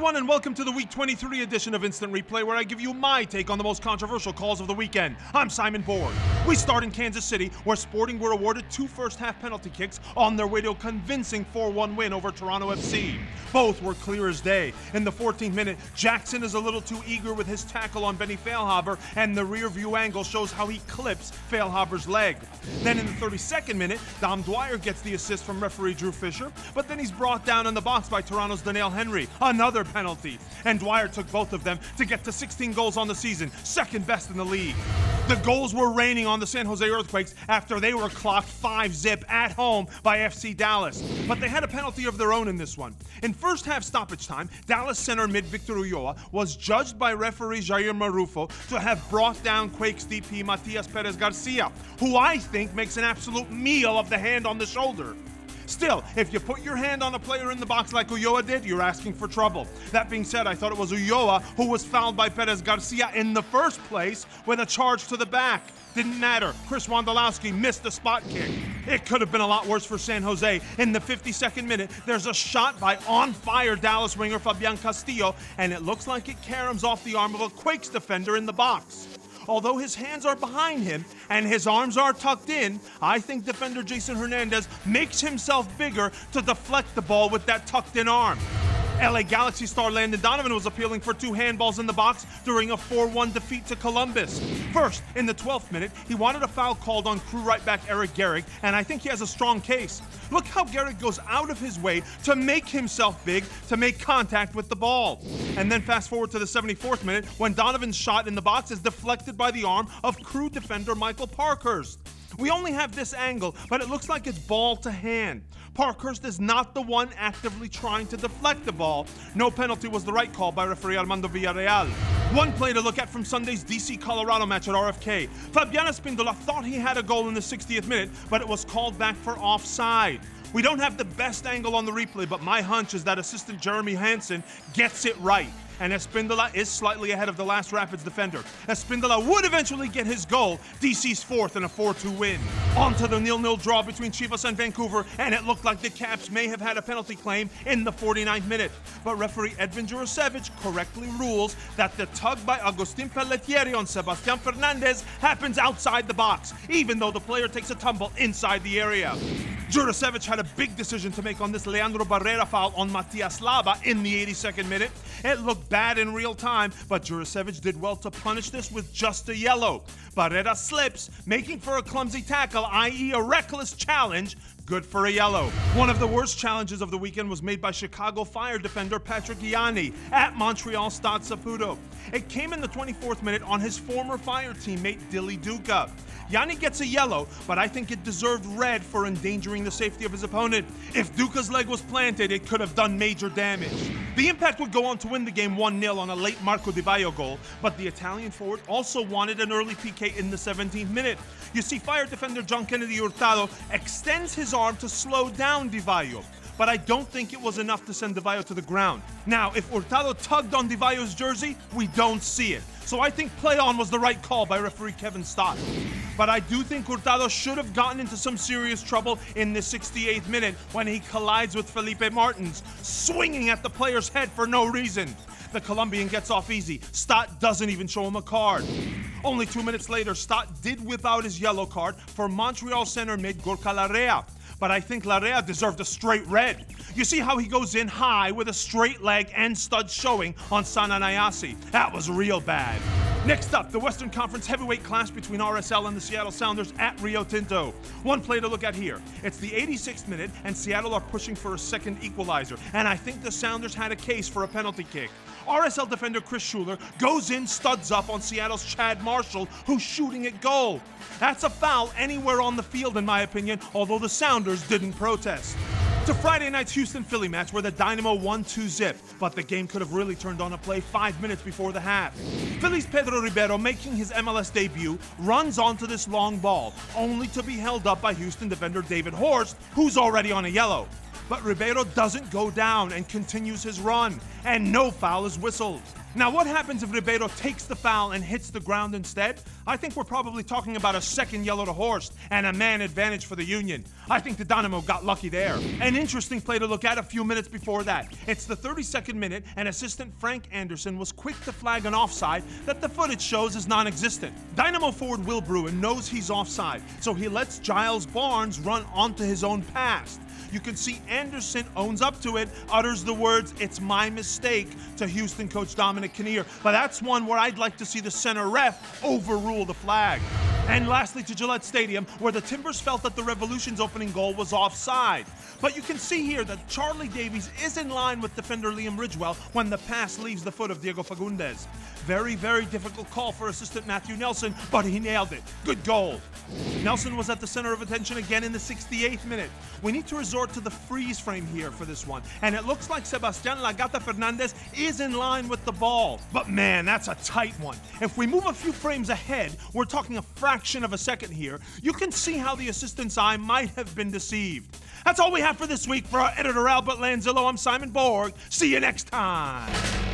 everyone, and welcome to the Week 23 edition of Instant Replay, where I give you my take on the most controversial calls of the weekend. I'm Simon Borg. We start in Kansas City, where Sporting were awarded 2 first-half penalty kicks on their way to a convincing 4-1 win over Toronto FC. Both were clear as day. In the 14th minute, Jackson is a little too eager with his tackle on Benny Feilhaber, and the rear-view angle shows how he clips Feilhaber's leg. Then in the 32nd minute, Dom Dwyer gets the assist from referee Drew Fisher, but then he's brought down in the box by Toronto's Daniel Henry. Another penalty, and Dwyer took both of them to get to 16 goals on the season, second best in the league. The goals were raining on the San Jose Earthquakes after they were clocked 5-0 at home by FC Dallas. But they had a penalty of their own in this one. In first half stoppage time, Dallas center mid Victor Ulloa was judged by referee Jair Marufo to have brought down Quakes DP Matias Perez Garcia, who I think makes an absolute meal of the hand on the shoulder. Still, if you put your hand on a player in the box like Ulloa did, you're asking for trouble. That being said, I thought it was Ulloa who was fouled by Perez Garcia in the first place with a charge to the back. Didn't matter. Chris Wondolowski missed the spot kick. It could have been a lot worse for San Jose. In the 52nd minute, there's a shot by on-fire Dallas winger Fabian Castillo, and it looks like it caroms off the arm of a Quakes defender in the box. Although his hands are behind him and his arms are tucked in, I think defender Jason Hernandez makes himself bigger to deflect the ball with that tucked-in arm. LA Galaxy star Landon Donovan was appealing for 2 handballs in the box during a 4-1 defeat to Columbus. First, in the 12th minute, he wanted a foul called on crew right back Eric Gehrig, and I think he has a strong case. Look how Gehrig goes out of his way to make himself big to make contact with the ball. And then fast forward to the 74th minute, when Donovan's shot in the box is deflected by the arm of crew defender Michael Parkhurst. We only have this angle, but it looks like it's ball to hand. Parkhurst is not the one actively trying to deflect the ball. No penalty was the right call by referee Armando Villarreal. One play to look at from Sunday's DC-Colorado match at RFK. Fabian Espindola thought he had a goal in the 60th minute, but it was called back for offside. We don't have the best angle on the replay, but my hunch is that assistant Jeremy Hansen gets it right, and Espindola is slightly ahead of the last Rapids defender. Espindola would eventually get his goal, DC's 4th in a 4-2 win. On to the 0-0 draw between Chivas and Vancouver, and it looked like the Caps may have had a penalty claim in the 49th minute. But referee Edvin Jurasevich correctly rules that the tug by Agustin Pelletieri on Sebastian Fernandez happens outside the box, even though the player takes a tumble inside the area. Jurasevich had a big decision to make on this Leandro Barrera foul on Matias Laba in the 82nd minute. It looked bad in real time, but Jurasevich did well to punish this with just a yellow. Barrera slips, making for a clumsy tackle, i.e. a reckless challenge. Good for a yellow. One of the worst challenges of the weekend was made by Chicago Fire defender Patrick Ianni at Montreal Stade Saputo. It came in the 24th minute on his former Fire teammate Dilly Duca. Yanni gets a yellow, but I think it deserved red for endangering the safety of his opponent. If Duca's leg was planted, it could have done major damage. The Impact would go on to win the game 1-0 on a late Marco Di Vaio goal, but the Italian forward also wanted an early PK in the 17th minute. You see, Fire defender John Kennedy Hurtado extends his arm to slow down Di Vaio, but I don't think it was enough to send Di Vaio to the ground. Now, if Hurtado tugged on Di Vaio's jersey, we don't see it. So I think play on was the right call by referee Kevin Stott. But I do think Hurtado should have gotten into some serious trouble in the 68th minute when he collides with Felipe Martins, swinging at the player's head for no reason. The Colombian gets off easy. Stott doesn't even show him a card. Only 2 minutes later, Stott did whip out his yellow card for Montreal center mid Gorka Larrea. But I think Larrea deserved a straight red. You see how he goes in high with a straight leg and stud showing on Sana Nayasi. That was real bad. Next up, the Western Conference heavyweight clash between RSL and the Seattle Sounders at Rio Tinto. One play to look at here. It's the 86th minute, and Seattle are pushing for a second equalizer, and I think the Sounders had a case for a penalty kick. RSL defender Chris Schuler goes in, studs up on Seattle's Chad Marshall, who's shooting at goal. That's a foul anywhere on the field, in my opinion, although the Sounders didn't protest. To Friday night's Houston-Philly match where the Dynamo won 2-0, but the game could have really turned on a play 5 minutes before the half. Philly's Pedro Ribeiro, making his MLS debut, runs onto this long ball, only to be held up by Houston defender David Horst, who's already on a yellow. But Ribeiro doesn't go down and continues his run, and no foul is whistled. Now, what happens if Ribeiro takes the foul and hits the ground instead? I think we're probably talking about a second yellow to Horst and a man advantage for the Union. I think the Dynamo got lucky there. An interesting play to look at a few minutes before that. It's the 32nd minute, and assistant Frank Anderson was quick to flag an offside that the footage shows is non-existent. Dynamo forward Will Bruin knows he's offside, so he lets Giles Barnes run onto his own pass. You can see Anderson owns up to it, utters the words, "It's my mistake," to Houston coach Dominic Kinnear. But that's one where I'd like to see the center ref overrule the flag. And lastly, to Gillette Stadium, where the Timbers felt that the Revolution's opening goal was offside. But you can see here that Charlie Davies is in line with defender Liam Ridgewell when the pass leaves the foot of Diego Fagundes. Very, very difficult call for assistant Matthew Nelson, but he nailed it. Good goal. Nelson was at the center of attention again in the 68th minute. We need to resort to the freeze frame here for this one, and it looks like Sebastian Lagata Fernandez is in line with the ball. But man, that's a tight one. If we move a few frames ahead, we're talking a fraction of a second here, you can see how the assistant's eye might have been deceived. That's all we have for this week. For our editor Albert Lanzillo, I'm Simon Borg. See you next time.